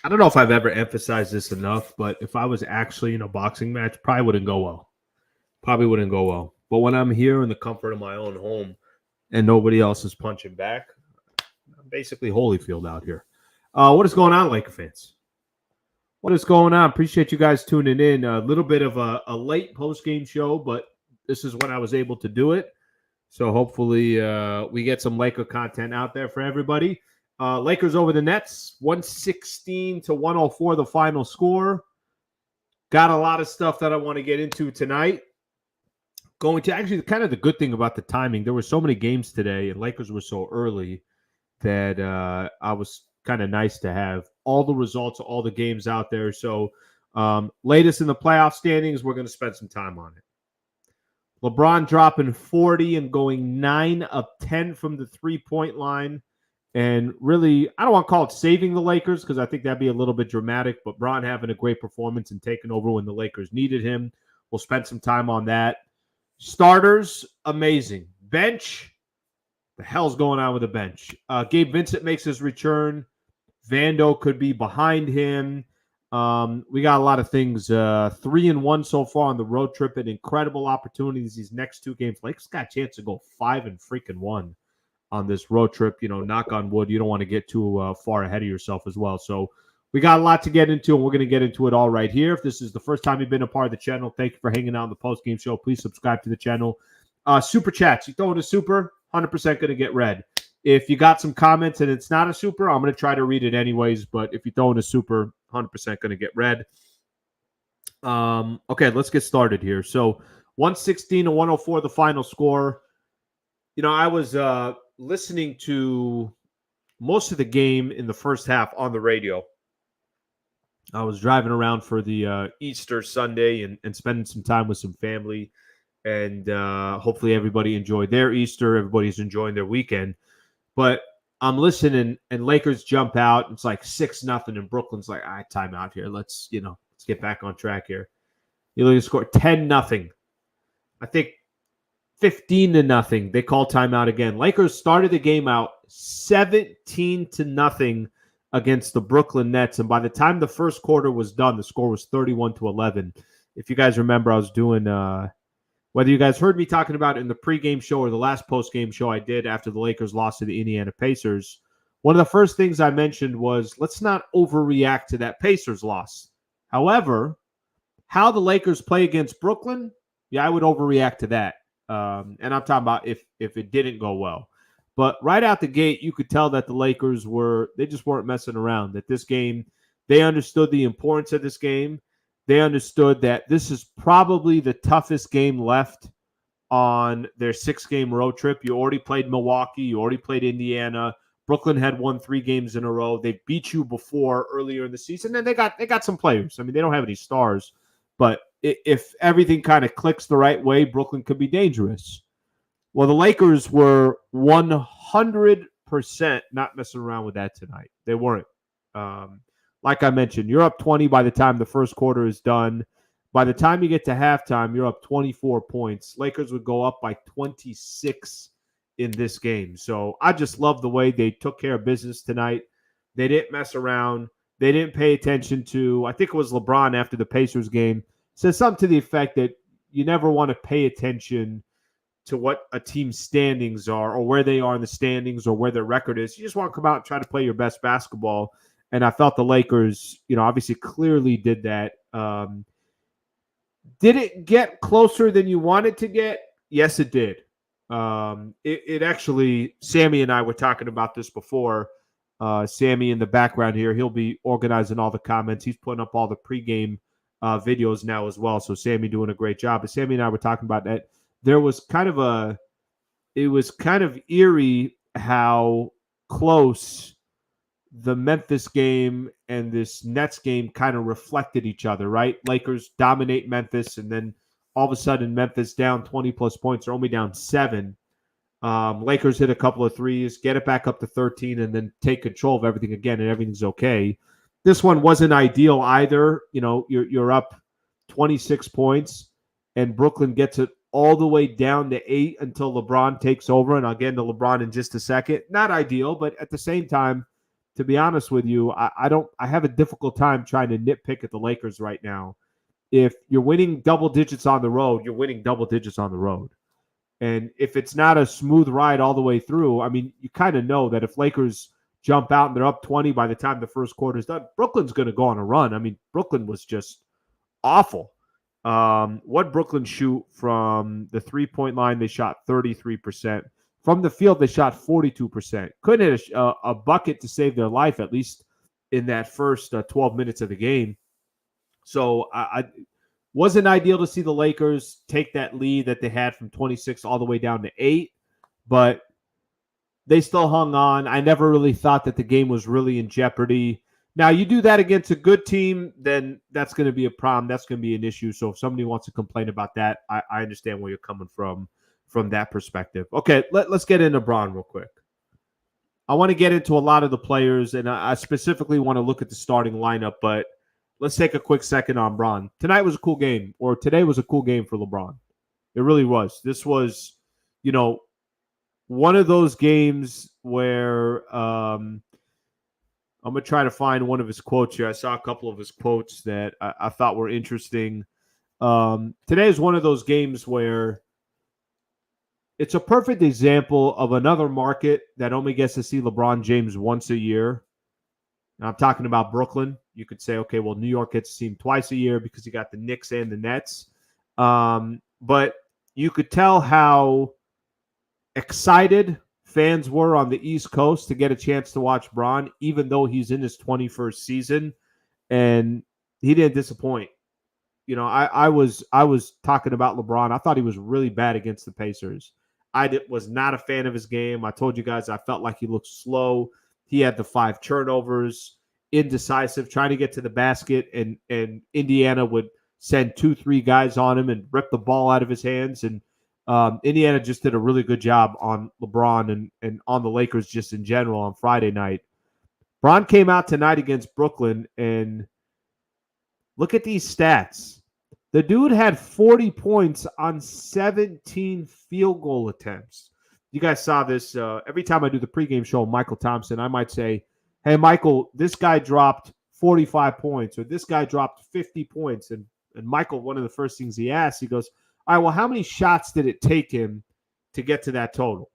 I don't know if I've ever emphasized this enough, but if I was actually in a boxing match, probably wouldn't go well. Probably wouldn't go well. But when I'm here in the comfort of my own home and nobody else is punching back, I'm basically Holyfield out here. What is going on, Laker fans? What is going on? Appreciate you guys tuning in. A little bit of a late post game show, but this is when I was able to do it. So hopefully we get some Laker content out there for everybody. Lakers over the Nets, 116 to 104, the final score. Got a lot of stuff that I want to get into tonight. Going to actually kind of the good thing about the timing, there were so many games today, and Lakers were so early that I was kind of nice to have all the results, all the games out there. So latest in the playoff standings, we're going to spend some time on it. LeBron dropping 40 and going 9 of 10 from the three-point line. And really, I don't want to call it saving the Lakers because I think that'd be a little bit dramatic, but Bron having a great performance and taking over when the Lakers needed him. We'll spend some time on that. Starters, amazing. Bench, the hell's going on with the bench? Gabe Vincent makes his return. Vando could be behind him. We got a lot of things. 3-1 so far on the road trip and incredible opportunities these next two games. Lakers got a chance to go 5-1 on this road trip. You know, knock on wood. You don't want to get too far ahead of yourself as well. So we got a lot to get into, and we're going to get into it all right here. If this is the first time you've been a part of the channel, thank you for hanging out on the post-game show. Please subscribe to the channel. Super chats. You throw in a super, 100% going to get read. If you got some comments and it's not a super, I'm going to try to read it anyways. But if you throw in a super, 100% going to get read. Okay, let's get started here. So 116 to 104, the final score. You know, I was listening to most of the game in the first half on the radio. I was driving around for the Easter Sunday and spending some time with some family. And hopefully everybody enjoyed their Easter. Everybody's enjoying their weekend. But I'm listening, and Lakers jump out. It's like 6-0, and Brooklyn's like, all right, time out here. Let's get back on track here. You look at the score, 10-0. I think 15-0. They call timeout again. Lakers started the game out 17-0 against the Brooklyn Nets, and by the time the first quarter was done, the score was 31-11. If you guys remember, I was doing whether you guys heard me talking about it in the pregame show or the last postgame show I did after the Lakers lost to the Indiana Pacers, one of the first things I mentioned was let's not overreact to that Pacers loss. However, how the Lakers play against Brooklyn, yeah, I would overreact to that. And I'm talking about if it didn't go well. But right out the gate, you could tell that the Lakers they just weren't messing around. That this game, they understood the importance of this game. They understood that this is probably the toughest game left on their 6-game road trip. You already played Milwaukee. You already played Indiana. Brooklyn had won 3 games in a row. They beat you before earlier in the season. And they got some players. I mean, they don't have any stars. But if everything kind of clicks the right way, Brooklyn could be dangerous. Well, the Lakers were 100% not messing around with that tonight. They weren't. Like I mentioned, you're up 20 by the time the first quarter is done. By the time you get to halftime, you're up 24 points. Lakers would go up by 26 in this game. So I just love the way they took care of business tonight. They didn't mess around. They didn't pay attention to, I think it was LeBron after the Pacers game, said something to the effect that you never want to pay attention to what a team's standings are or where they are in the standings or where their record is. You just want to come out and try to play your best basketball. And I felt the Lakers, obviously clearly did that. Did it get closer than you wanted to get? Yes, it did. It actually, Sammy and I were talking about this before. Sammy in the background here, he'll be organizing all the comments. He's putting up all the pregame videos now as well. So Sammy doing a great job. But Sammy and I were talking about that. It was kind of eerie how close the Memphis game and this Nets game kind of reflected each other, right? Lakers dominate Memphis, and then all of a sudden Memphis down 20-plus points. They're only down 7. Lakers hit a couple of threes, get it back up to 13, and then take control of everything again, and everything's okay. This one wasn't ideal either. You're up 26 points, and Brooklyn gets it all the way down to 8 until LeBron takes over, and I'll get into LeBron in just a second. Not ideal, but at the same time, to be honest with you, I have a difficult time trying to nitpick at the Lakers right now. If you're winning double digits on the road, you're winning double digits on the road. And if it's not a smooth ride all the way through, I mean, you kind of know that if Lakers jump out and they're up 20 by the time the first quarter is done, Brooklyn's going to go on a run. I mean, Brooklyn was just awful. What Brooklyn shoot from the three-point line, they shot 33%. From the field, they shot 42%. Couldn't hit a bucket to save their life, at least in that first 12 minutes of the game. So I wasn't ideal to see the Lakers take that lead that they had from 26 all the way down to 8, but they still hung on. I never really thought that the game was really in jeopardy. Now, you do that against a good team, then that's going to be a problem. That's going to be an issue. So if somebody wants to complain about that, I understand where you're coming from that perspective. Okay, let's get into Bron real quick. I want to get into a lot of the players, and I specifically want to look at the starting lineup, but let's take a quick second on Bron. Tonight was a cool game, or today was a cool game for LeBron. It really was. This was, one of those games where I'm going to try to find one of his quotes here. I saw a couple of his quotes that I thought were interesting. Today is one of those games where it's a perfect example of another market that only gets to see LeBron James once a year. And I'm talking about Brooklyn. You could say, okay, well, New York gets to see him twice a year because you got the Knicks and the Nets. But you could tell how excited fans were on the East Coast to get a chance to watch Bron, even though he's in his 21st season, and he didn't disappoint. I was talking about LeBron. I thought he was really bad against the Pacers. I was not a fan of his game. I told you guys I felt like he looked slow. He had the 5 turnovers, indecisive, trying to get to the basket, and Indiana would send 2-3 guys on him and rip the ball out of his hands. And Indiana just did a really good job on LeBron and on the Lakers just in general on Friday night. Bron came out tonight against Brooklyn, and look at these stats. The dude had 40 points on 17 field goal attempts. You guys saw this. Every time I do the pregame show, Michael Thompson, I might say, hey, Michael, this guy dropped 45 points, or this guy dropped 50 points. And Michael, one of the first things he asked, he goes, all right, well, how many shots did it take him to get to that total?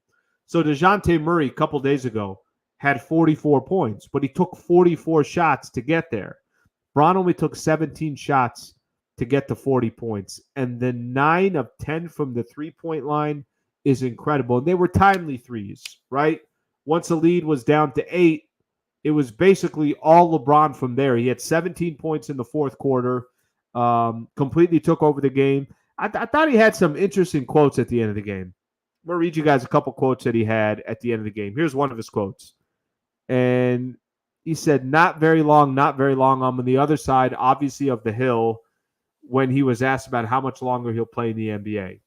So DeJounte Murray, a couple days ago, had 44 points, but he took 44 shots to get there. Bron only took 17 shots to get to 40 points. And the 9 of 10 from the three-point line is incredible. And they were timely threes, right? Once the lead was down to 8, it was basically all LeBron from there. He had 17 points in the fourth quarter, completely took over the game. I thought he had some interesting quotes at the end of the game. I'm going to read you guys a couple quotes that he had at the end of the game. Here's one of his quotes. And he said, not very long, not very long. I'm on the other side, obviously, of the hill, when he was asked about how much longer he'll play in the NBA.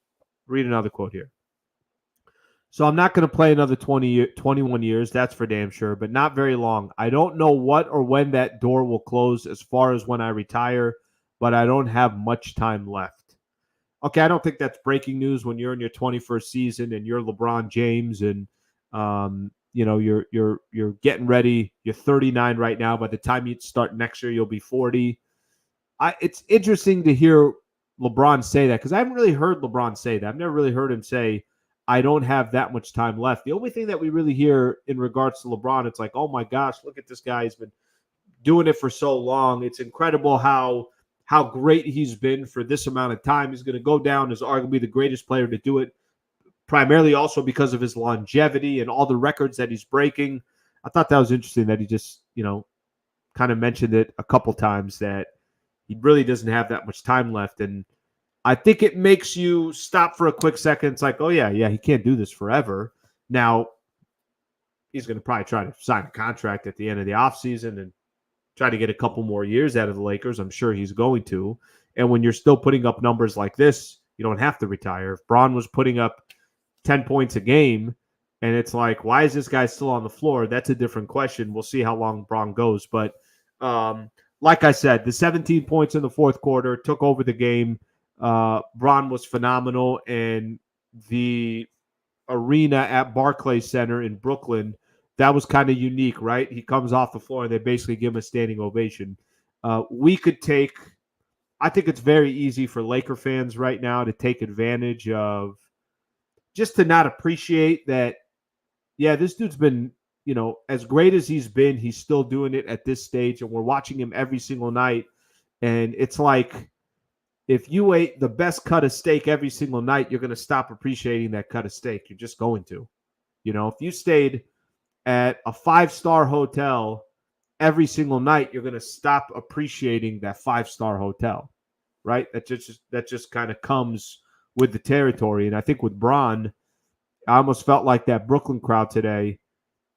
Read another quote here. So I'm not going to play another 21 years, that's for damn sure, but not very long. I don't know what or when that door will close as far as when I retire, but I don't have much time left. Okay, I don't think that's breaking news when you're in your 21st season and you're LeBron James and you're getting ready. You're 39 right now. By the time you start next year, you'll be 40. It's interesting to hear LeBron say that because I haven't really heard LeBron say that. I've never really heard him say, I don't have that much time left. The only thing that we really hear in regards to LeBron, it's like, oh my gosh, look at this guy. He's been doing it for so long. It's incredible how great he's been for this amount of time. He's going to go down as arguably the greatest player to do it, primarily also because of his longevity and all the records that he's breaking. I thought that was interesting that he just, kind of mentioned it a couple times that he really doesn't have that much time left. And I think it makes you stop for a quick second. It's like, oh, yeah, he can't do this forever. Now, he's going to probably try to sign a contract at the end of the offseason and try to get a couple more years out of the Lakers. I'm sure he's going to. And when you're still putting up numbers like this, you don't have to retire. If Bron was putting up 10 points a game, and it's like, why is this guy still on the floor? That's a different question. We'll see how long Bron goes. But like I said, the 17 points in the fourth quarter took over the game. Bron was phenomenal, and the arena at Barclays Center in Brooklyn, that was kind of unique, right? He comes off the floor and they basically give him a standing ovation. We could take, I think it's very easy for Laker fans right now to take advantage of just to not appreciate that, yeah, this dude's been, as great as he's been, he's still doing it at this stage. And we're watching him every single night. And it's like, if you ate the best cut of steak every single night, you're going to stop appreciating that cut of steak. You're just going to. If you stayed at a 5-star hotel every single night, you're going to stop appreciating that 5-star hotel, right? That just kind of comes with the territory. And I think with Bron, I almost felt like that Brooklyn crowd today.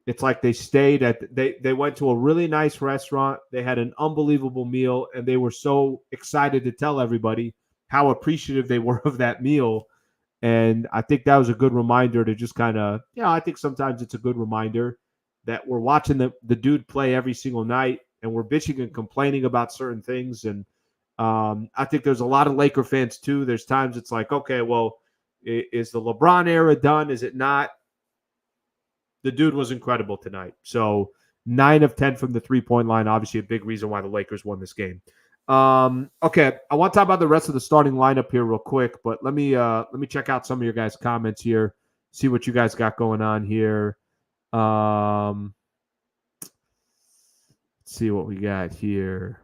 It's like they stayed they went to a really nice restaurant. They had an unbelievable meal, and they were so excited to tell everybody how appreciative they were of that meal. And I think that was a good reminder to just kind of, I think sometimes it's a good reminder that we're watching the dude play every single night, and we're bitching and complaining about certain things. And I think there's a lot of Laker fans too. There's times it's like, okay, well, is the LeBron era done? Is it not? The dude was incredible tonight. So 9 of 10 from the 3-point line. Obviously a big reason why the Lakers won this game. Okay, I want to talk about the rest of the starting lineup here real quick, but let me check out some of your guys' comments here, see what you guys got going on here. Let's see what we got here.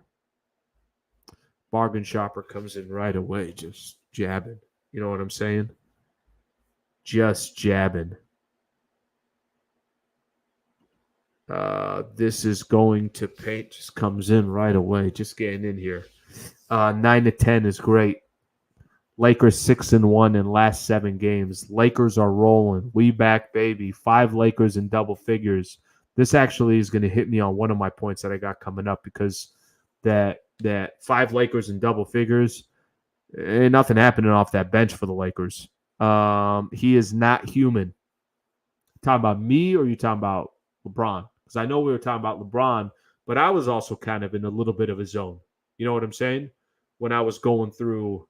Bargain shopper comes in right away, just jabbing. You know what I'm saying? Just jabbing. This is going to paint. Just comes in right away. Just getting in here. 9 to 10 is great. Lakers 6-1 in last 7 games. Lakers are rolling. We back, baby. 5 Lakers in double figures. This actually is going to hit me on one of my points that I got coming up, because that 5 Lakers in double figures, ain't nothing happening off that bench for the Lakers. He is not human. You talking about me, or you talking about LeBron? Because I know we were talking about LeBron, but I was also kind of in a little bit of a zone. You know what I'm saying? When I was going through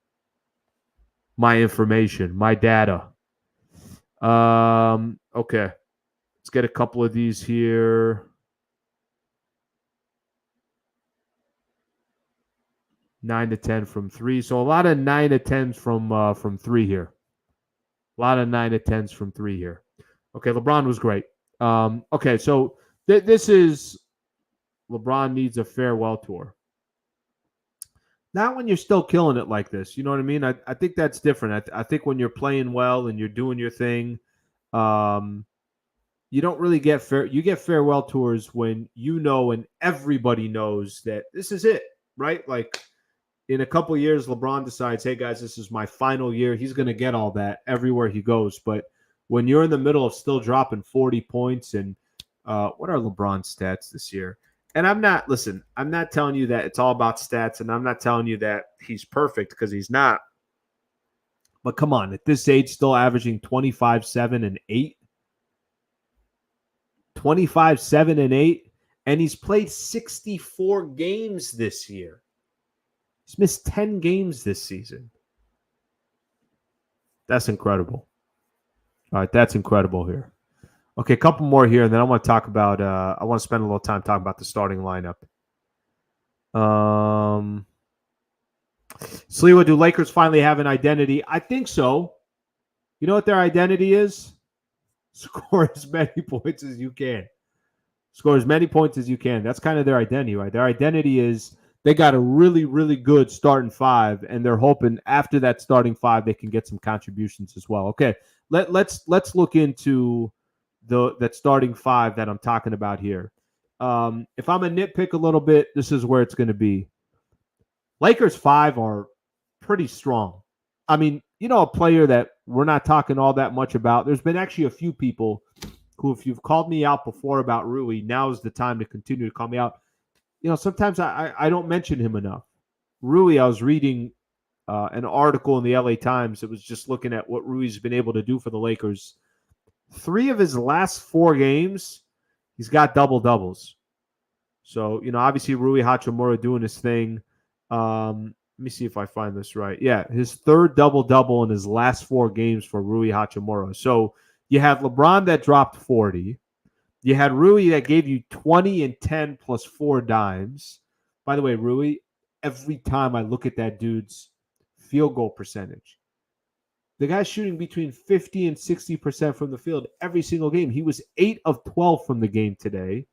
my information, my data. Okay. Let's get a couple of these here. 9 to 10 from 3. So a lot of 9 to 10s from 3 here. A lot of 9 to 10s from 3 here. Okay, LeBron was great. Okay, so this is LeBron needs a farewell tour. Not when you're still killing it like this. You know what I mean? I think that's different. I think when you're playing well and you're doing your thing, you don't really get you get farewell tours when you know and everybody knows that this is it, right? Like in a couple of years, LeBron decides, hey guys, this is my final year. He's going to get all that everywhere he goes. But when you're in the middle of still dropping 40 points and what are LeBron's stats this year? And I'm not telling you that it's all about stats, and I'm not telling you that he's perfect, because he's not. But come on, at this age, still averaging 25, 7, and 8. 25, 7, and 8. And he's played 64 games this year. He's missed 10 games this season. That's incredible. All right, that's incredible here. Okay, a couple more here, and then I want to talk about I want to spend a little time talking about the starting lineup. Sliwa, do Lakers finally have an identity? I think so. You know what their identity is? Score as many points as you can. Score as many points as you can. That's kind of their identity, right? Their identity is they got a really, really good starting 5, and they're hoping after that starting 5 they can get some contributions as well. Okay, let's look into that starting 5 that I'm talking about here. If I'm a nitpick a little bit, this is where it's going to be. Lakers 5 are pretty strong. I mean, a player that we're not talking all that much about. There's been actually a few people who, if you've called me out before about Rui, now is the time to continue to call me out. Sometimes I don't mention him enough. Rui, I was reading an article in the LA Times that was just looking at what Rui's been able to do for the Lakers. 3 of his last 4 games, he's got double-doubles. So, obviously Rui Hachimura doing his thing. Let me see if I find this right. Yeah, his 3rd double-double in his last 4 games for Rui Hachimura. So you have LeBron that dropped 40. You had Rui that gave you 20 and 10 plus 4 dimes. By the way, Rui, every time I look at that dude's field goal percentage, the guy's shooting between 50 and 60% from the field every single game. He was 8 of 12 from the game today.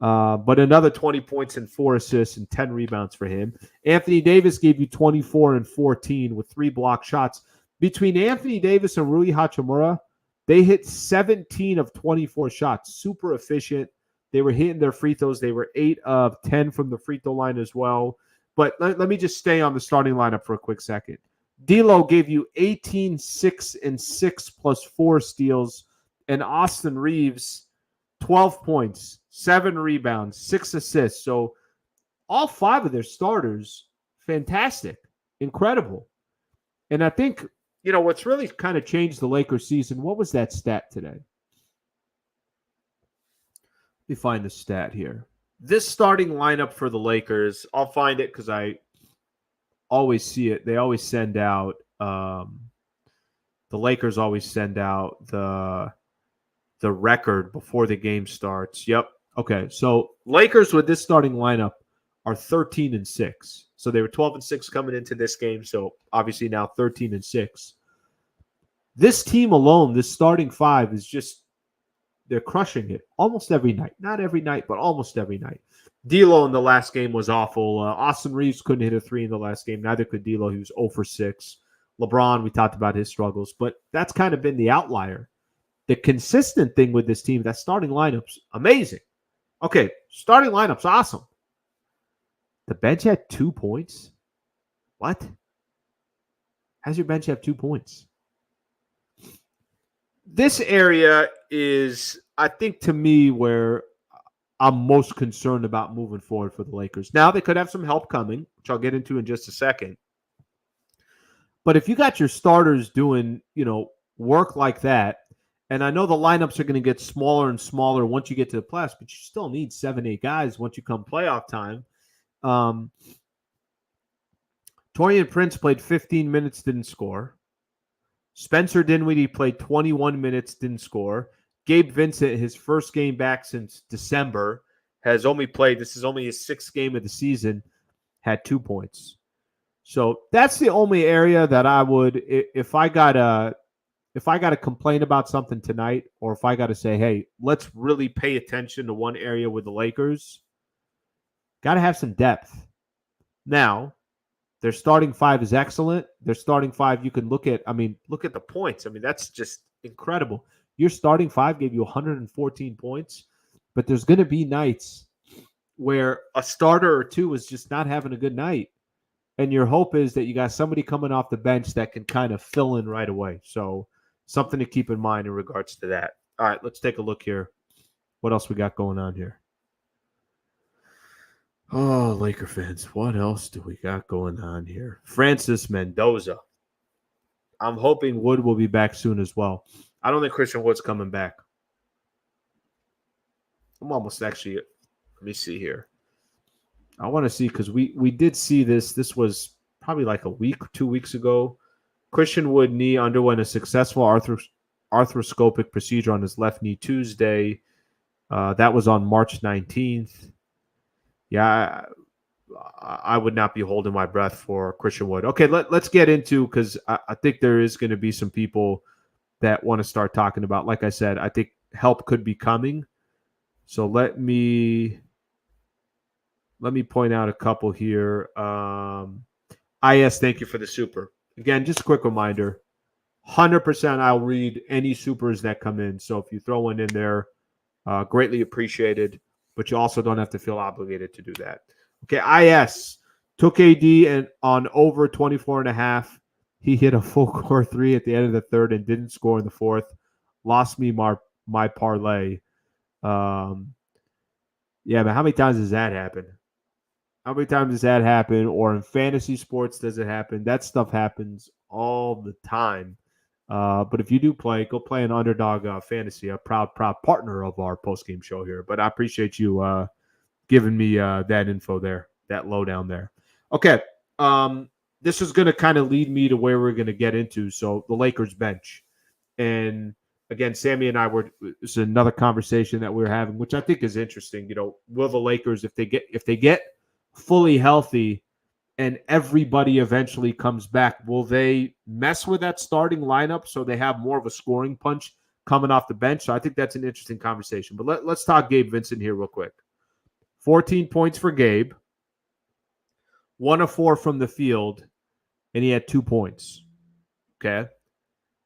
But another 20 points and 4 assists and 10 rebounds for him. Anthony Davis gave you 24 and 14 with 3 block shots. Between Anthony Davis and Rui Hachimura, they hit 17 of 24 shots. Super efficient. They were hitting their free throws. They were 8 of 10 from the free throw line as well. But let me just stay on the starting lineup for a quick second. D'Lo gave you 18, 6, and 6 plus 4 steals. And Austin Reeves, 12 points, 7 rebounds, 6 assists. So all 5 of their starters, fantastic, incredible. And I think, what's really kind of changed the Lakers season, what was that stat today? Let me find the stat here. This starting lineup for the Lakers, I'll find it because I always see it. They always send out, the Lakers always send out the record before the game starts. Yep. Okay. So Lakers with this starting lineup are 13 and 6. So they were 12 and 6 coming into this game. So obviously now 13 and 6. This team alone, this starting 5 is just, they're crushing it almost every night. Not every night, but almost every night. D'Lo in the last game was awful. Austin Reeves couldn't hit a 3 in the last game. Neither could D'Lo. He was 0 for 6. LeBron, we talked about his struggles, but that's kind of been the outlier. The consistent thing with this team, that starting lineup's amazing. Okay, starting lineup's awesome. The bench had 2 points? What? How's your bench have 2 points? This area is, I think, to me, where I'm most concerned about moving forward for the Lakers. Now, they could have some help coming, which I'll get into in just a second. But if you got your starters doing, work like that, and I know the lineups are going to get smaller and smaller once you get to the playoffs, but you still need 7, 8 guys once you come playoff time. Taurean Prince played 15 minutes, didn't score. Spencer Dinwiddie played 21 minutes, didn't score. Gabe Vincent, his first game back since December, has only played, this is only his 6th game of the season, had 2 points. So that's the only area that I would, if I got to complain about something tonight, or if I got to say, hey, let's really pay attention to one area with the Lakers, got to have some depth. Now, their starting 5 is excellent. Their starting 5, you can look at the points. That's just incredible. Your starting 5 gave you 114 points, but there's going to be nights where a starter or two is just not having a good night. And your hope is that you got somebody coming off the bench that can kind of fill in right away. So something to keep in mind in regards to that. All right, let's take a look here. What else we got going on here? Oh, Laker fans, what else do we got going on here? Francis Mendoza. I'm hoping Wood will be back soon as well. I don't think Christian Wood's coming back. I'm almost actually, let me see here. I want to see, because we did see this. This was probably like a week, 2 weeks ago. Christian Wood knee underwent a successful arthroscopic procedure on his left knee Tuesday. That was on March 19th. Yeah, I would not be holding my breath for Christian Wood. Okay, let's get into, because I think there is going to be some people that want to start talking about. Like I said, I think help could be coming. So let me point out a couple here. IS, thank you for the super. Again, just a quick reminder, 100% I'll read any supers that come in. So if you throw one in there, greatly appreciated. But you also don't have to feel obligated to do that. Okay, IS took AD and on over 24.5. He hit a full court 3 at the end of the third and didn't score in the fourth. Lost me my parlay. Yeah, but how many times does that happen? How many times does that happen? Or in fantasy sports, does it happen? That stuff happens all the time. But if you do play, go play an Underdog Fantasy, a proud partner of our post-game show here. But I appreciate you giving me that info there, that lowdown there. Okay, this is going to kind of lead me to where we're going to get into. So the Lakers bench. And again, Sammy and I it's another conversation that we're having, which I think is interesting. Will the Lakers, if they get fully healthy and everybody eventually comes back, will they mess with that starting lineup so they have more of a scoring punch coming off the bench? So I think that's an interesting conversation. But let's talk Gabe Vincent here real quick. 14 points for Gabe, 1 of 4 from the field, and he had 2 points. Okay.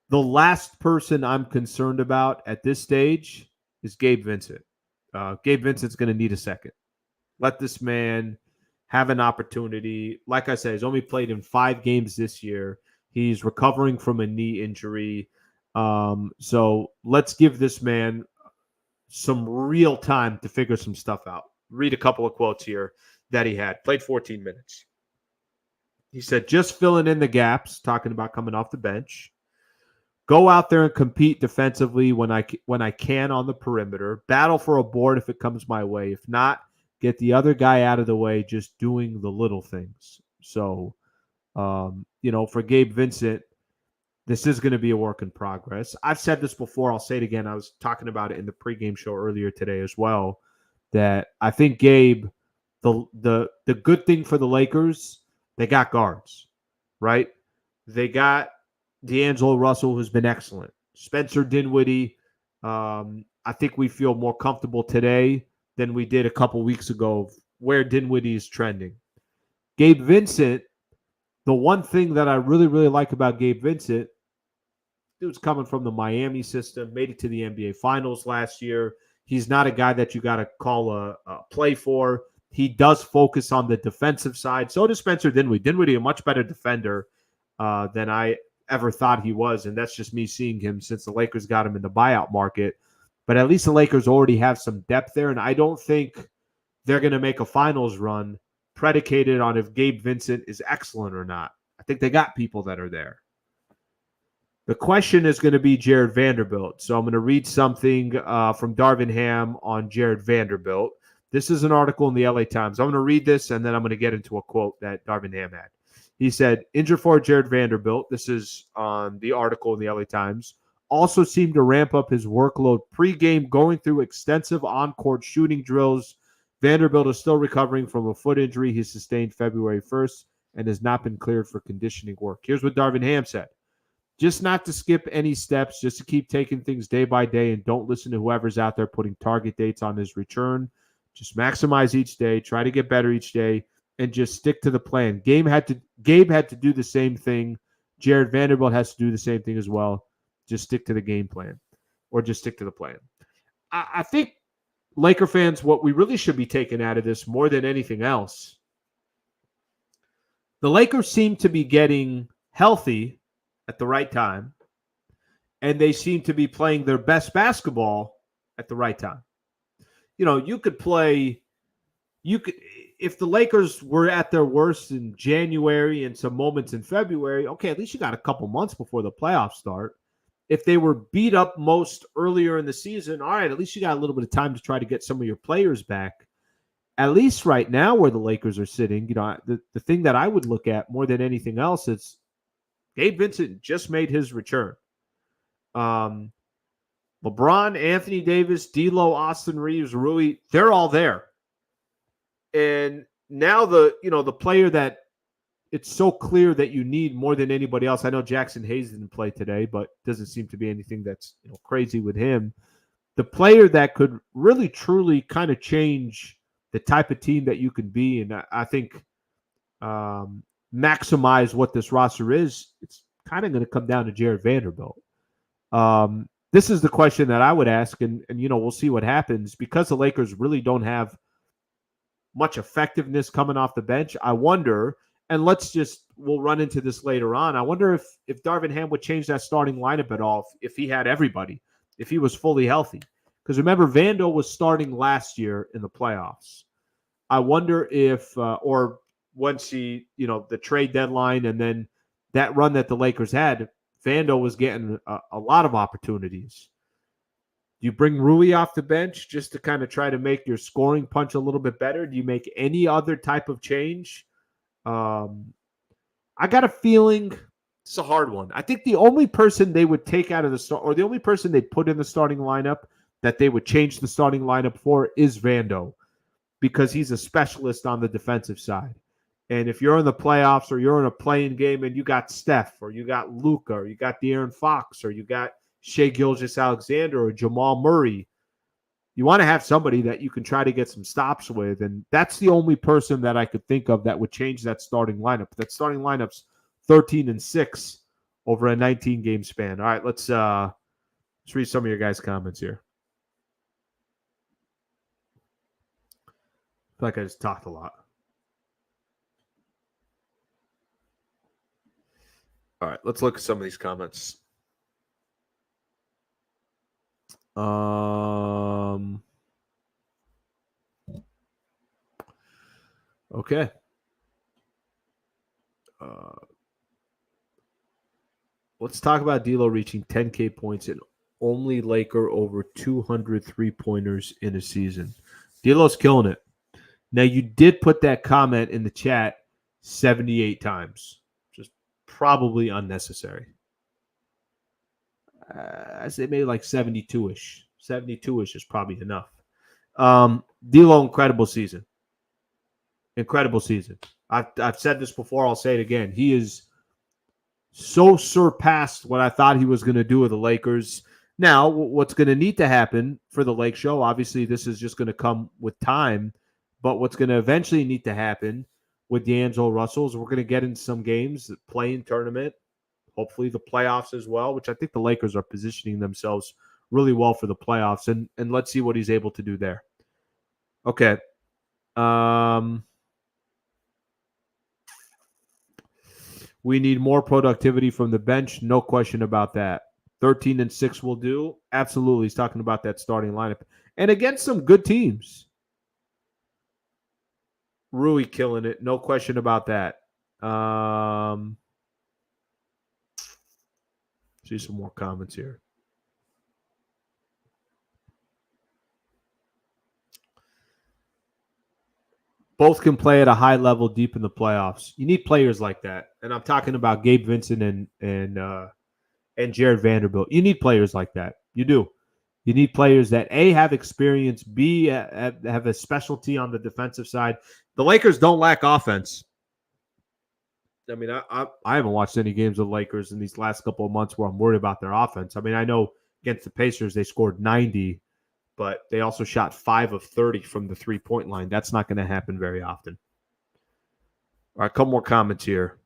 The last person I'm concerned about at this stage is Gabe Vincent. Gabe Vincent's going to need a second. Let this man have an opportunity. Like I said, he's only played in 5 games this year. He's recovering from a knee injury. So let's give this man some real time to figure some stuff out. Read a couple of quotes here that he had. Played 14 minutes. He said, just filling in the gaps, talking about coming off the bench. Go out there and compete defensively when I can on the perimeter. Battle for a board if it comes my way. If not, get the other guy out of the way, just doing the little things. So, for Gabe Vincent, this is going to be a work in progress. I've said this before. I'll say it again. I was talking about it in the pregame show earlier today as well, that I think Gabe, the good thing for the Lakers, they got guards, right? They got D'Angelo Russell, who's been excellent. Spencer Dinwiddie, I think we feel more comfortable today than we did a couple weeks ago where Dinwiddie is trending. Gabe Vincent, the one thing that I really, really like about Gabe Vincent, dude's coming from the Miami system, made it to the NBA Finals last year. He's not a guy that you got to call a play for. He does focus on the defensive side. So does Spencer Dinwiddie. Dinwiddie, a much better defender than I ever thought he was, and that's just me seeing him since the Lakers got him in the buyout market. But at least the Lakers already have some depth there, and I don't think they're going to make a finals run predicated on if Gabe Vincent is excellent or not. I think they got people that are there. The question is going to be Jared Vanderbilt. So I'm going to read something from Darvin Ham on Jared Vanderbilt. This is an article in the LA Times. I'm going to read this, and then I'm going to get into a quote that Darvin Ham had. He said, injured for Jared Vanderbilt, this is on the article in the LA Times, also seemed to ramp up his workload pregame, going through extensive on-court shooting drills. Vanderbilt is still recovering from a foot injury he sustained February 1st and has not been cleared for conditioning work. Here's what Darvin Ham said. Just not to skip any steps, just to keep taking things day by day, and don't listen to whoever's out there putting target dates on his return. Just maximize each day, try to get better each day, and just stick to the plan. Gabe had to do the same thing. Jared Vanderbilt has to do the same thing as well. Just stick to the game plan, or just stick to the plan. I think, Laker fans, what we really should be taking out of this more than anything else, the Lakers seem to be getting healthy at the right time, and they seem to be playing their best basketball at the right time. If the Lakers were at their worst in January and some moments in February, okay, at least you got a couple months before the playoffs start. If they were beat up most earlier in the season, all right, at least you got a little bit of time to try to get some of your players back. At least right now where the Lakers are sitting, the thing that I would look at more than anything else is Gabe Vincent just made his return. LeBron, Anthony Davis, D'Lo, Austin Reeves, Rui, they're all there. And now the player that it's so clear that you need more than anybody else. I know Jackson Hayes didn't play today, but doesn't seem to be anything that's crazy with him. The player that could really, truly kind of change the type of team that you can be, and I think maximize what this roster is, it's kind of going to come down to Jared Vanderbilt. This is the question that I would ask, and we'll see what happens. Because the Lakers really don't have much effectiveness coming off the bench, I wonder, and we'll run into this later on, I wonder if Darvin Ham would change that starting lineup at all if he had everybody, if he was fully healthy. Because remember, Vando was starting last year in the playoffs. I wonder if, or once the trade deadline and then that run that the Lakers had, Vando was getting a lot of opportunities. Do you bring Rui off the bench just to kind of try to make your scoring punch a little bit better? Do you make any other type of change? I got a feeling It's a hard one. I think the only person they would take out of the start, or the only person they put in the starting lineup that they would change the starting lineup for is Vando, because he's a specialist on the defensive side. And if you're in the playoffs or you're in a playing game and you got Steph or you got Luka or you got De'Aaron Fox or you got Shai Gilgeous-Alexander or Jamal Murray, you want to have somebody that you can try to get some stops with. And that's the only person that I could think of that would change that starting lineup. That starting lineup's 13-6 over a 19-game span. All right, let's read some of your guys' comments here. I feel like I just talked a lot. All right, let's look at some of these comments. Okay. Let's talk about D'Lo reaching 10K points and only Laker over 200 3-pointers in a season. D'Lo's killing it. Now, you did put that comment in the chat 78 times. Just probably unnecessary. I say maybe like 72-ish. 72-ish is probably enough. D'Lo, incredible season. Incredible season. I've said this before. I'll say it again. He is so surpassed what I thought he was going to do with the Lakers. Now, what's going to need to happen for the Lake Show, obviously this is just going to come with time, but what's going to eventually need to happen with D'Angelo Russell is we're going to get in some games, play-in tournament, hopefully the playoffs as well, which I think the Lakers are positioning themselves really well for the playoffs, and let's see what he's able to do there. Okay. We need more productivity from the bench. No question about that. 13-6 will do. Absolutely. He's talking about that starting lineup. And against some good teams. Rui killing it. No question about that. See some more comments here. Both can play at a high level deep in the playoffs. You need players like that. And I'm talking about Gabe Vincent and Jared Vanderbilt. You need players like that. You do. You need players that, A, have experience, B, have a specialty on the defensive side. The Lakers don't lack offense. I mean, I haven't watched any games of the Lakers in these last couple of months where I'm worried about their offense. I mean, I know against the Pacers they scored 90, but they also shot 5 of 30 from the three-point line. That's not going to happen very often. All right, a couple more comments here.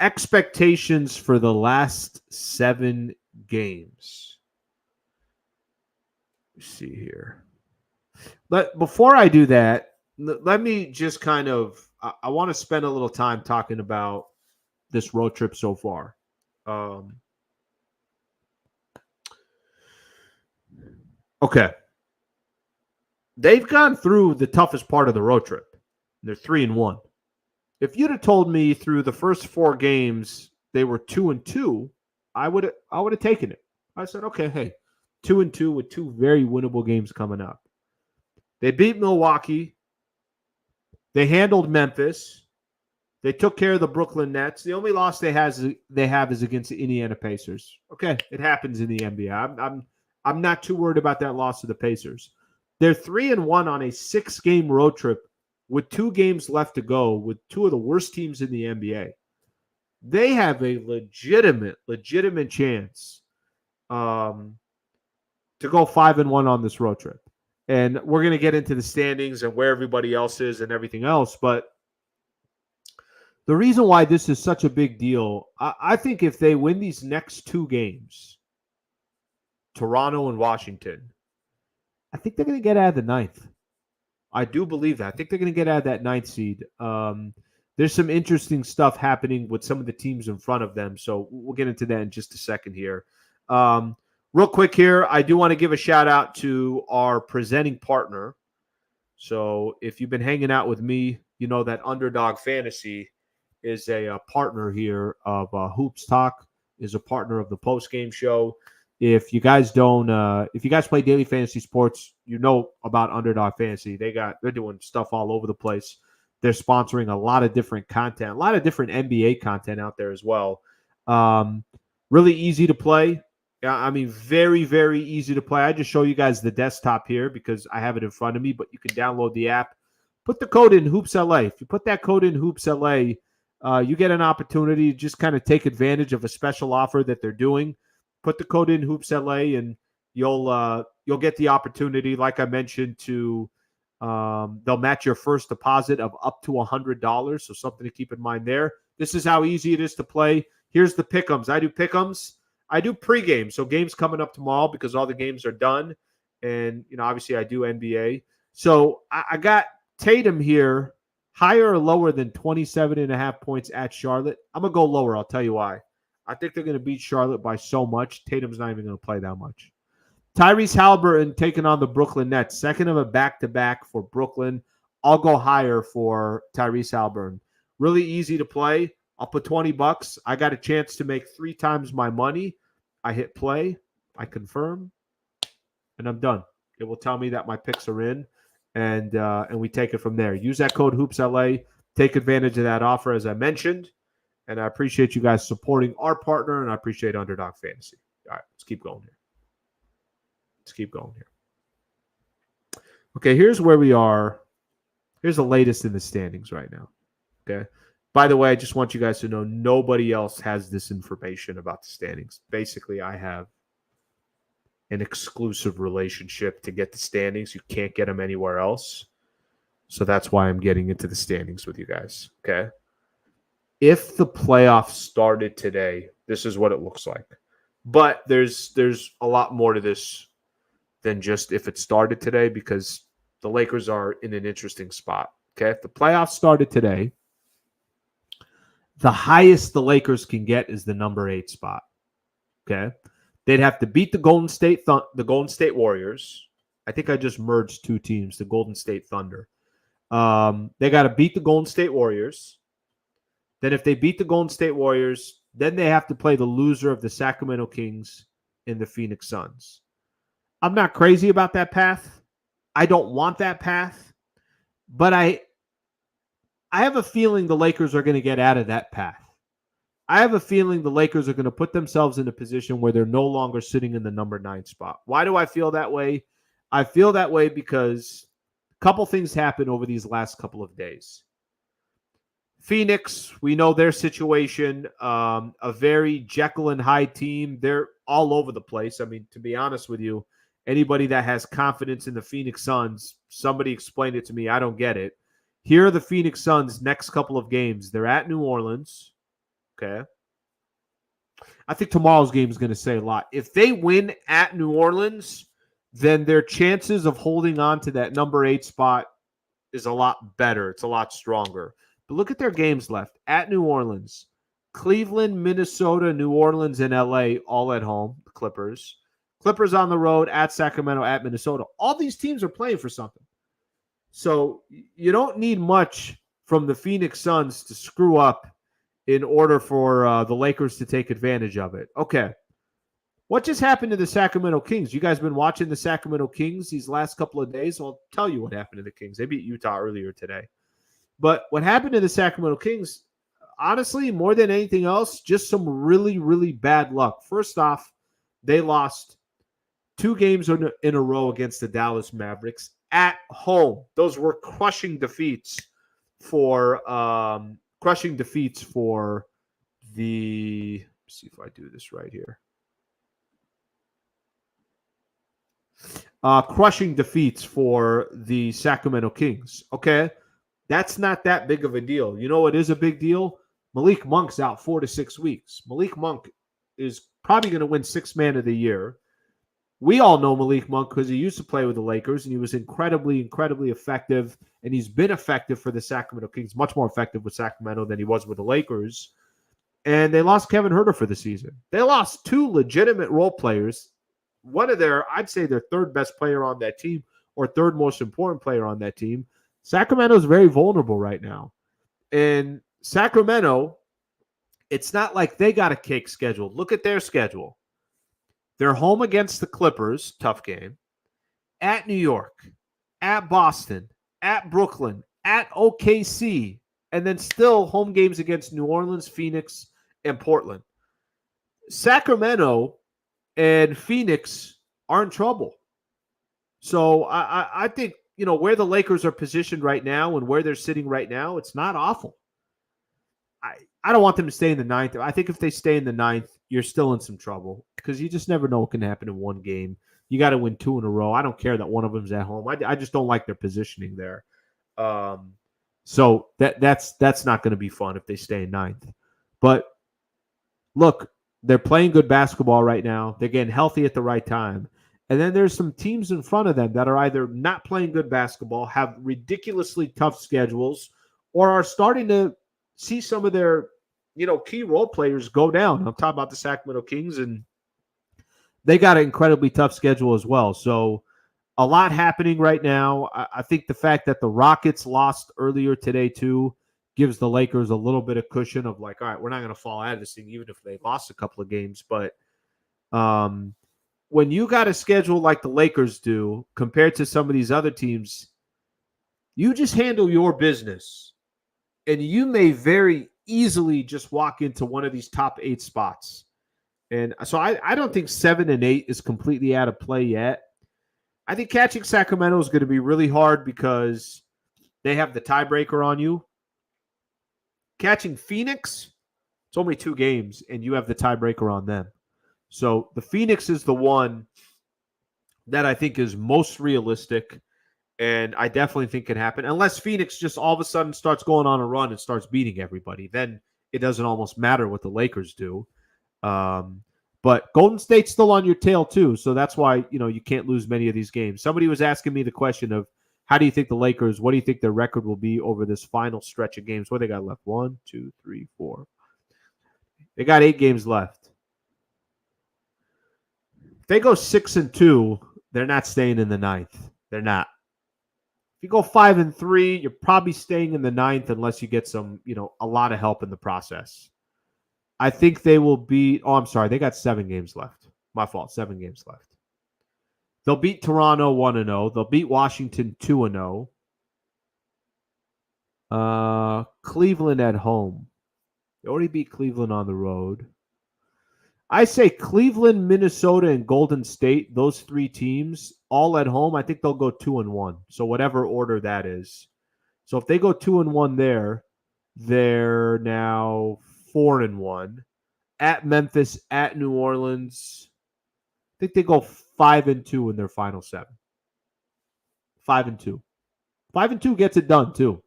Expectations for the last 7 games. Let's see here. But before I do that, let me just kind of, I want to spend a little time talking about this road trip so far. Okay. They've gone through the toughest part of the road trip. They're 3-1. If you'd have told me through the first 4 games they were 2-2, I would have taken it. I said, okay, hey, 2-2 with 2 very winnable games coming up. They beat Milwaukee. They handled Memphis. They took care of the Brooklyn Nets. The only loss they have is against the Indiana Pacers. Okay, it happens in the NBA. I'm not too worried about that loss to the Pacers. They're 3-1 on a 6-game road trip with 2 games left to go with 2 of the worst teams in the NBA. They have a legitimate chance to go 5-1 on this road trip. And we're going to get into the standings and where everybody else is and everything else. But the reason why this is such a big deal, I think if they win these next 2 games, Toronto and Washington, I think they're going to get out of the 9th. I do believe that. I think they're going to get out of that 9th seed. There's some interesting stuff happening with some of the teams in front of them. So we'll get into that in just a second here. Real quick here, I do want to give a shout out to our presenting partner. So if you've been hanging out with me, you know that Underdog Fantasy is a partner here of Hoops Talk, is a partner of the post-game show. If you guys play daily fantasy sports, you know about Underdog Fantasy. They're doing stuff all over the place. They're sponsoring a lot of different content, a lot of different NBA content out there as well. Really easy to play. I mean, very, very easy to play. I just show you guys the desktop here because I have it in front of me, but you can download the app. Put the code in HoopsLA. If you put that code in HoopsLA, you get an opportunity to just kind of take advantage of a special offer that they're doing. Put the code in HoopsLA, and you'll get the opportunity, like I mentioned, to they'll match your first deposit of up to $100. So something to keep in mind there. This is how easy it is to play. Here's the pick'ems. I do pick'ems. I do pregame. So games coming up tomorrow because all the games are done. And, obviously I do NBA. So I got Tatum here, higher or lower than 27.5 points at Charlotte. I'm going to go lower. I'll tell you why. I think they're going to beat Charlotte by so much. Tatum's not even going to play that much. Tyrese Haliburton taking on the Brooklyn Nets. Second of a back-to-back for Brooklyn. I'll go higher for Tyrese Haliburton. Really easy to play. I'll put $20. I got a chance to make 3 times my money. I hit play. I confirm. And I'm done. It will tell me that my picks are in. And we take it from there. Use that code HoopsLA. Take advantage of that offer, as I mentioned. And I appreciate you guys supporting our partner, and I appreciate Underdog Fantasy. All right, let's keep going here. Okay, here's where we are. Here's the latest in the standings right now. Okay. By the way, I just want you guys to know nobody else has this information about the standings. Basically, I have an exclusive relationship to get the standings. You can't get them anywhere else. So that's why I'm getting into the standings with you guys. Okay. If the playoffs started today, this is what it looks like. But there's a lot more to this than just if it started today, because the Lakers are in an interesting spot. Okay. If the playoffs started today, the highest the Lakers can get is the number 8 spot. Okay. They'd have to beat the Golden State Warriors. I think I just merged 2 teams, the Golden State Thunder. They got to beat the Golden State Warriors. Then if they beat the Golden State Warriors, then they have to play the loser of the Sacramento Kings and the Phoenix Suns. I'm not crazy about that path. I don't want that path. But I have a feeling the Lakers are going to get out of that path. I have a feeling the Lakers are going to put themselves in a position where they're no longer sitting in the number 9 spot. Why do I feel that way? I feel that way because a couple things happened over these last couple of days. Phoenix, we know their situation, a very Jekyll and Hyde team. They're all over the place. I mean, to be honest with you, anybody that has confidence in the Phoenix Suns, somebody explain it to me. I don't get it. Here are the Phoenix Suns' next couple of games. They're at New Orleans. Okay. I think tomorrow's game is going to say a lot. If they win at New Orleans, then their chances of holding on to that number 8 spot is a lot better. It's a lot stronger. But look at their games left. At New Orleans, Cleveland, Minnesota, New Orleans, and LA all at home. The Clippers. Clippers on the road, at Sacramento, at Minnesota. All these teams are playing for something. So you don't need much from the Phoenix Suns to screw up in order for the Lakers to take advantage of it. Okay. What just happened to the Sacramento Kings? You guys been watching the Sacramento Kings these last couple of days? I'll tell you what happened to the Kings. They beat Utah earlier today. But what happened to the Sacramento Kings, honestly, more than anything else, just some really, really bad luck. First off, they lost 2 games in a row against the Dallas Mavericks at home. Those were crushing defeats for the, let's see if I do this right here. Crushing defeats for the Sacramento Kings. Okay. That's not that big of a deal. You know what is a big deal? Malik Monk's out 4 to 6 weeks. Malik Monk is probably going to win 6th Man of the Year. We all know Malik Monk because he used to play with the Lakers, and he was incredibly, incredibly effective, and he's been effective for the Sacramento Kings, much more effective with Sacramento than he was with the Lakers. And they lost Kevin Huerter for the season. They lost 2 legitimate role players. One of I'd say their 3rd best player on that team, or 3rd most important player on that team. Sacramento is very vulnerable right now. And Sacramento, it's not like they got a cake schedule. Look at their schedule. They're home against the Clippers, tough game. At New York, at Boston, at Brooklyn, at OKC, and then still home games against New Orleans, Phoenix, and Portland. Sacramento and Phoenix are in trouble. So I think, where the Lakers are positioned right now and where they're sitting right now, it's not awful. I don't want them to stay in the ninth. I think if they stay in the ninth, you're still in some trouble because you just never know what can happen in one game. You got to win 2 in a row. I don't care that one of them's at home. I just don't like their positioning there. So that's not going to be fun if they stay in ninth. But look, they're playing good basketball right now. They're getting healthy at the right time. And then there's some teams in front of them that are either not playing good basketball, have ridiculously tough schedules, or are starting to see some of their, key role players go down. I'm talking about the Sacramento Kings, and they got an incredibly tough schedule as well. So a lot happening right now. I think the fact that the Rockets lost earlier today too gives the Lakers a little bit of cushion of like, all right, we're not going to fall out of this thing, even if they lost a couple of games. But when you got a schedule like the Lakers do compared to some of these other teams, you just handle your business. And you may very easily just walk into one of these top 8 spots. And so I don't think 7 and 8 is completely out of play yet. I think catching Sacramento is going to be really hard because they have the tiebreaker on you. Catching Phoenix, it's only 2 games, and you have the tiebreaker on them. So the Phoenix is the one that I think is most realistic, and I definitely think can happen. Unless Phoenix just all of a sudden starts going on a run and starts beating everybody. Then it doesn't almost matter what the Lakers do. But Golden State's still on your tail too, so that's why you can't lose many of these games. Somebody was asking me the question of how do you think the Lakers, what do you think their record will be over this final stretch of games? What they got left? 1, 2, 3, 4. They got 8 games left. If they go 6-2, they're not staying in the ninth. They're not. If you go 5-3, you're probably staying in the ninth unless you get some, a lot of help in the process. I think they will beat. Oh, I'm sorry. They got 7 games left. My fault. 7 games left. They'll beat Toronto 1-0. They'll beat Washington 2-0. Cleveland at home. They already beat Cleveland on the road. I say Cleveland, Minnesota, and Golden State, those 3 teams, all at home, I think they'll go 2-1. So whatever order that is. So if they go 2-1 there, they're now 4-1. At Memphis, at New Orleans, I think they go 5-2 in their final 7. 5-2. 5-2 gets it done too.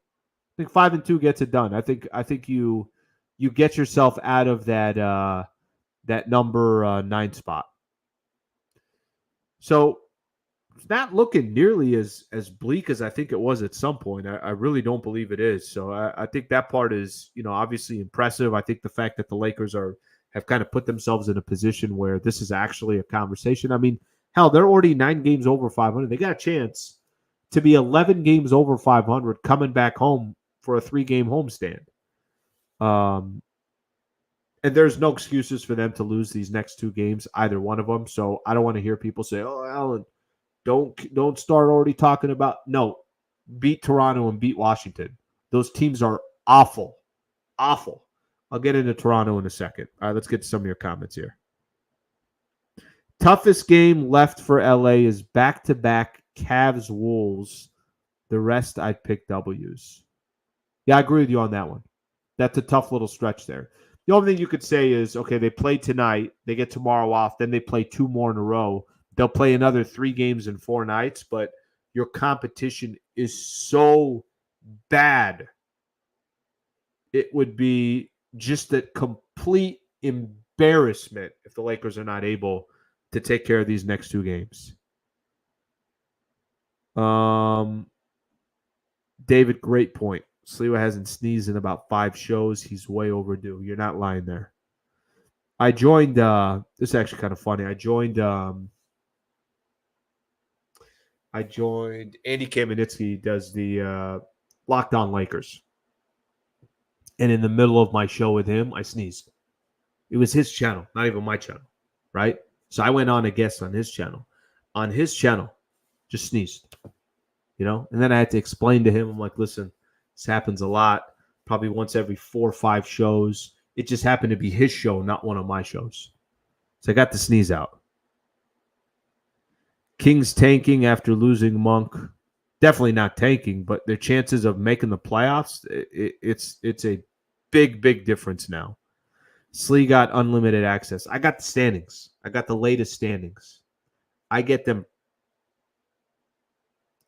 I think 5-2 gets it done. I think you get yourself out of that that number 9 spot. So it's not looking nearly as bleak as I think it was at some point. I really don't believe it is. So I think that part is, obviously impressive. I think the fact that the Lakers have kind of put themselves in a position where this is actually a conversation. I mean, hell, they're already 9 games over 500. They got a chance to be 11 games over 500 coming back home for a 3-game homestand. And there's no excuses for them to lose these next 2 games, either one of them. So I don't want to hear people say, "Oh, Alan, don't start already talking about." No, beat Toronto and beat Washington. Those teams are awful, awful. I'll get into Toronto in a second. All right, let's get to some of your comments here. Toughest game left for LA is back-to-back Cavs-Wolves. The rest I'd pick W's. Yeah, I agree with you on that one. That's a tough little stretch there. The only thing you could say is, okay, they play tonight, they get tomorrow off, then they play 2 more in a row. They'll play another 3 games in 4 nights, but your competition is so bad. It would be just a complete embarrassment if the Lakers are not able to take care of these next 2 games. David, great point. Sliwa hasn't sneezed in about 5 shows. He's way overdue. You're not lying there. I joined, this is actually kind of funny. I joined Andy Kamenetsky does the Locked On Lakers. And in the middle of my show with him, I sneezed. It was his channel, not even my channel, right? So I went on a guest on his channel. On his channel, just sneezed, And then I had to explain to him, I'm like, listen, This happens a lot, probably once every 4 or 5 shows. It just happened to be his show, not one of my shows. So I got the sneeze out. Kings tanking after losing Monk. Definitely not tanking, but their chances of making the playoffs, it's a big difference now. Slee got unlimited access. I got the standings. I got the latest standings. I get them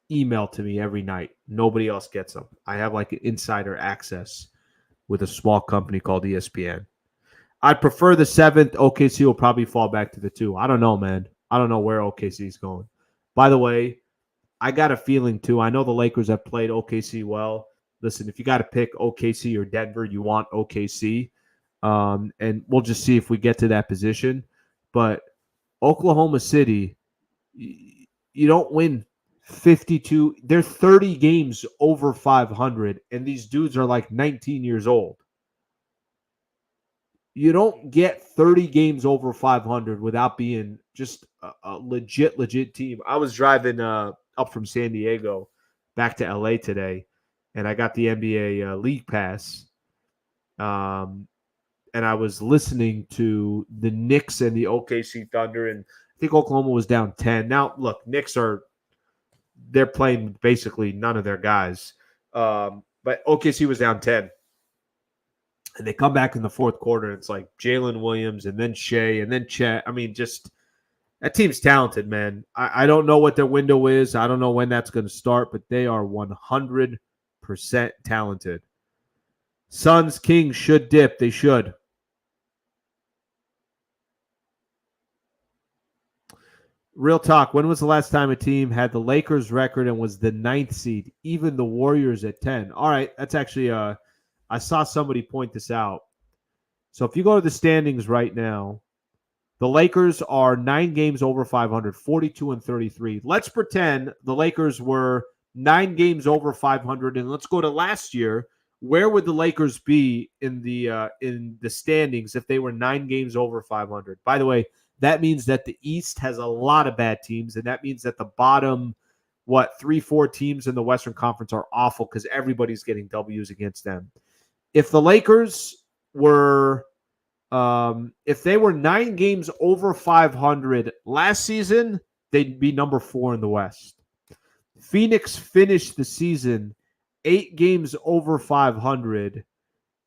emailed to me every night. Nobody else gets them. I have like an insider access with a small company called ESPN. I'd prefer the 7th. OKC will probably fall back to the 2. I don't know, man. I don't know where OKC is going. By the way, I got a feeling too. I know the Lakers have played OKC well. Listen, if you got to pick OKC or Denver, you want OKC. And we'll just see if we get to that position. But Oklahoma City, you don't win 52. They're 30 games over 500, and these dudes are like 19 years old. You don't get 30 games over 500 without being just a legit team. I was driving up from San Diego back to LA today, and I got the NBA League Pass. And I was listening to the Knicks and the OKC Thunder, and I think Oklahoma was down 10. Now, look, they're playing basically none of their guys. But OKC was down 10. And they come back in the fourth quarter, and it's like Jalen Williams and then Shea and then Chet. I mean, just that team's talented, man. I don't know what their window is. I don't know when that's going to start, but they are 100% talented. Suns, Kings should dip. They should. Real talk. When was the last time a team had the Lakers record and was the 9th seed, even the Warriors at 10? All right, that's actually I saw somebody point this out. So if you go to the standings right now, the Lakers are 9 games over 500, 42-33. Let's pretend the Lakers were 9 games over 500, and let's go to last year. Where would the Lakers be in the standings if they were 9 games over 500? By the way, that means that the East has a lot of bad teams, and that means that the bottom, 3-4 teams in the Western Conference are awful because everybody's getting W's against them. If the Lakers were, if they were 9 games over 500 last season, they'd be number 4 in the West. Phoenix finished the season 8 games over 500,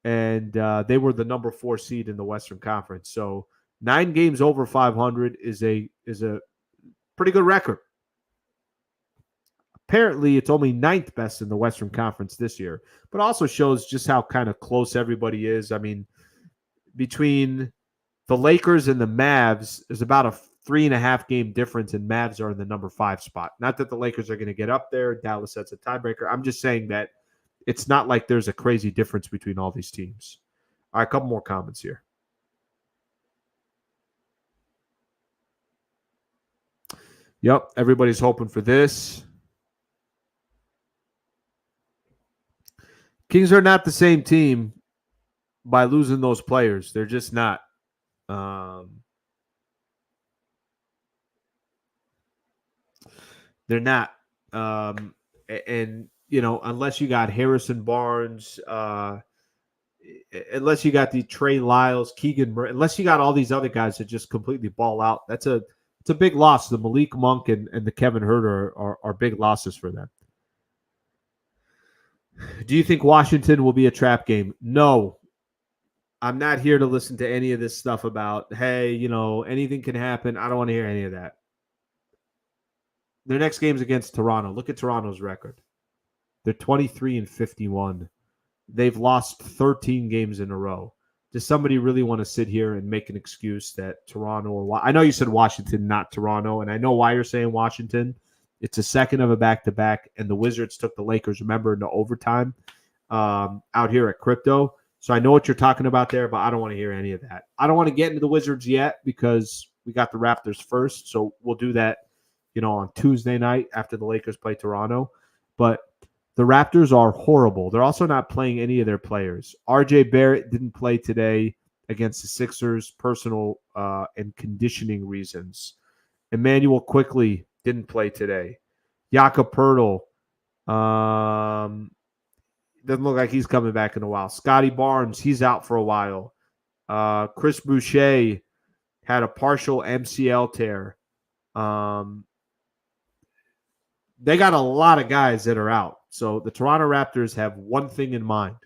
and they were the number 4 seed in the Western Conference. So 9 games over 500 is a pretty good record. Apparently, it's only 9th best in the Western Conference this year, but also shows just how kind of close everybody is. I mean, between the Lakers and the Mavs, there's about a 3.5 game difference, and Mavs are in the number 5 spot. Not that the Lakers are going to get up there. Dallas sets a tiebreaker. I'm just saying that it's not like there's a crazy difference between all these teams. All right, a couple more comments here. Yep, everybody's hoping for this. Kings are not the same team by losing those players. They're just not. They're not. And, unless you got Harrison Barnes, unless you got the Trey Lyles, Keegan Murray, unless you got all these other guys that just completely ball out, it's a big loss. The Malik Monk and the Kevin Huerter are big losses for them. Do you think Washington will be a trap game? No. I'm not here to listen to any of this stuff about, hey, anything can happen. I don't want to hear any of that. Their next game's against Toronto. Look at Toronto's record. They're 23-51. They've lost 13 games in a row. Does somebody really want to sit here and make an excuse that Toronto or I know you said Washington, not Toronto, and I know why you're saying Washington. It's a second of a back-to-back, and the Wizards took the Lakers, remember, into overtime out here at Crypto. So I know what you're talking about there, but I don't want to hear any of that. I don't want to get into the Wizards yet because we got the Raptors first, so we'll do that, on Tuesday night after the Lakers play Toronto. But the Raptors are horrible. They're also not playing any of their players. RJ Barrett didn't play today against the Sixers, personal and conditioning reasons. Emmanuel Quickley didn't play today. Jakob Poeltl. doesn't look like he's coming back in a while. Scotty Barnes, he's out for a while. Chris Boucher had a partial MCL tear. They got a lot of guys that are out. So the Toronto Raptors have one thing in mind.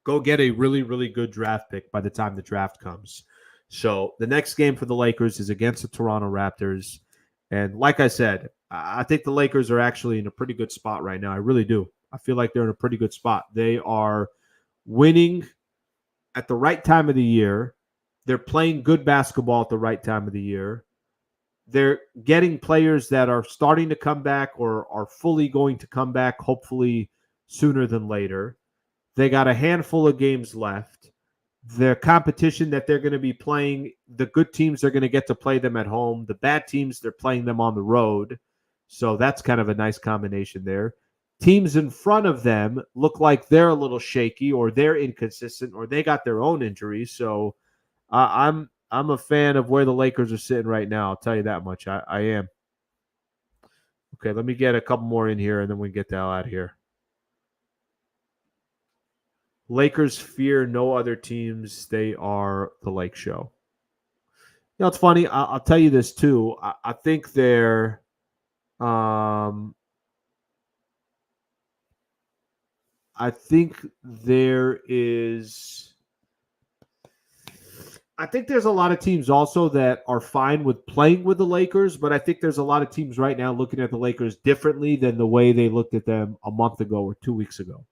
Go get a really, really good draft pick by the time the draft comes. So the next game for the Lakers is against the Toronto Raptors. And like I said, I think the Lakers are actually in a pretty good spot right now. I really do. I feel like they're in a pretty good spot. They are winning at the right time of the year. They're playing good basketball at the right time of the year. They're getting players that are starting to come back or are fully going to come back, hopefully sooner than later. They got a handful of games left. Their competition that they're going to be playing, the good teams are going to get to play them at home. The bad teams, they're playing them on the road. So that's kind of a nice combination there. Teams in front of them look like they're a little shaky or they're inconsistent or they got their own injuries. So I'm a fan of where the Lakers are sitting right now. I'll tell you that much. I am. Okay, let me get a couple more in here, and then we can get the hell out of here. Lakers fear no other teams. They are the Lake Show. You know, it's funny. I'll tell you this, too. I think they're I think there's a lot of teams also that are fine with playing with the Lakers, but I think there's a lot of teams right now looking at the Lakers differently than the way they looked at them a month ago or 2 weeks ago,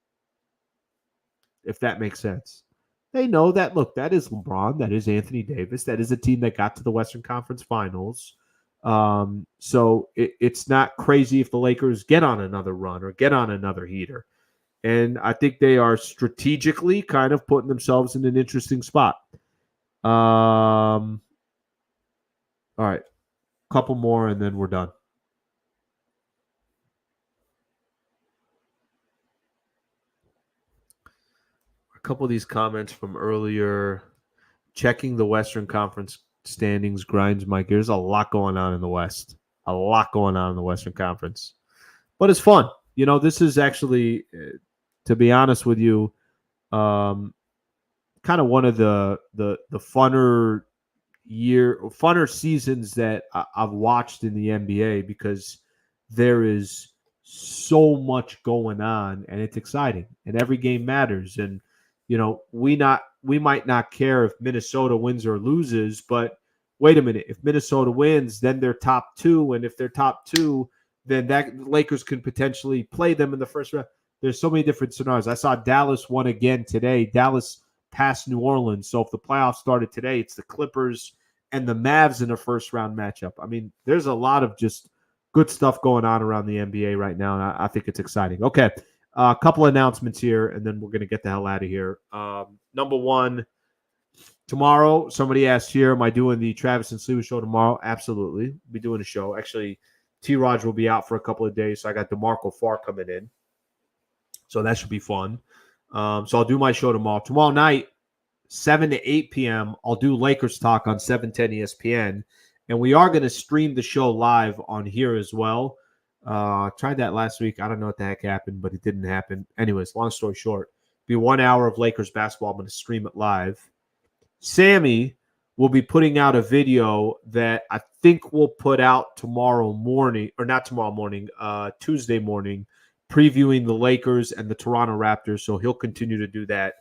if that makes sense. They know that, look, that is LeBron, that is Anthony Davis, that is a team that got to the Western Conference Finals. So it's not crazy if the Lakers get on another run or get on another heater. And I think they are strategically kind of putting themselves in an interesting spot. All right. Couple more and then we're done. A couple of these comments from earlier. Checking the Western Conference standings grinds my gears. There's a lot going on in the West. A lot going on in the Western Conference. But it's fun. You know, this is actually, to be honest with you, kind of one of the funner seasons that I've watched in the NBA because there is so much going on and it's exciting and every game matters. And, you know, we might not care if Minnesota wins or loses, but wait a minute, if Minnesota wins, then they're top two. And if they're top two, then that Lakers can potentially play them in the first round. There's so many different scenarios. I saw Dallas won again today. Dallas passed New Orleans. So if the playoffs started today, it's the Clippers and the Mavs in a first-round matchup. I mean, there's a lot of just good stuff going on around the NBA right now, and I think it's exciting. Okay, a couple announcements here, and then we're going to get the hell out of here. Number one, tomorrow, somebody asked here, am I doing the Travis and Sleewa show tomorrow? Absolutely. We'll be doing a show. Actually, T-Raj will be out for a couple of days, so I got DeMarco Farr coming in. So that should be fun. So I'll do my show tomorrow. Tomorrow night, 7 to 8 p.m., I'll do Lakers Talk on 710 ESPN. And we are going to stream the show live on here as well. Tried that last week. I don't know what the heck happened, but it didn't happen. Anyways, long story short, be 1 hour of Lakers basketball. I'm going to stream it live. Sammy will be putting out a video that I think we'll put out tomorrow morning, or not tomorrow morning, Tuesday morning, previewing the Lakers and the Toronto Raptors. So he'll continue to do that.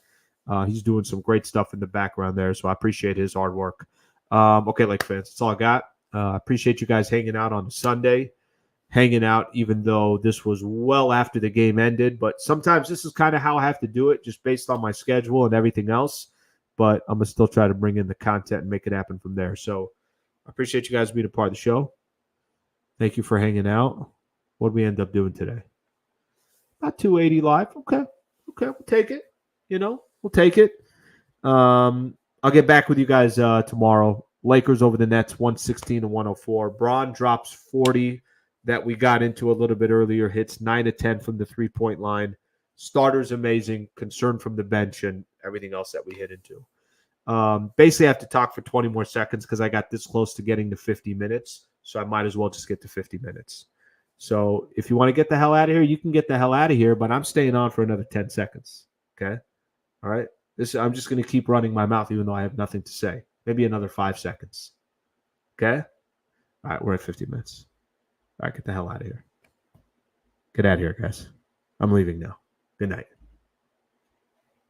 He's doing some great stuff in the background there, so I appreciate his hard work. Okay, Lake fans, that's all I got. Appreciate you guys hanging out on Sunday, hanging out even though this was well after the game ended. But sometimes this is kind of how I have to do it, just based on my schedule and everything else. But I'm going to still try to bring in the content and make it happen from there. So I appreciate you guys being a part of the show. Thank you for hanging out. What did we end up doing today? About 280 live. Okay, we'll take it. You know, we'll take it. I'll get back with you guys tomorrow. Lakers over the Nets, 116-104. Braun drops 40 that we got into a little bit earlier. Hits 9 of 10 from the three-point line. Starters amazing. Concern from the bench and everything else that we hit into. Basically, I have to talk for 20 more seconds because I got this close to getting to 50 minutes. So I might as well just get to 50 minutes. So if you want to get the hell out of here, you can get the hell out of here, but I'm staying on for another 10 seconds. Okay? All right? I'm just going to keep running my mouth even though I have nothing to say. Maybe another 5 seconds. Okay? All right, we're at 50 minutes. All right, get the hell out of here. Get out of here, guys. I'm leaving now. Good night.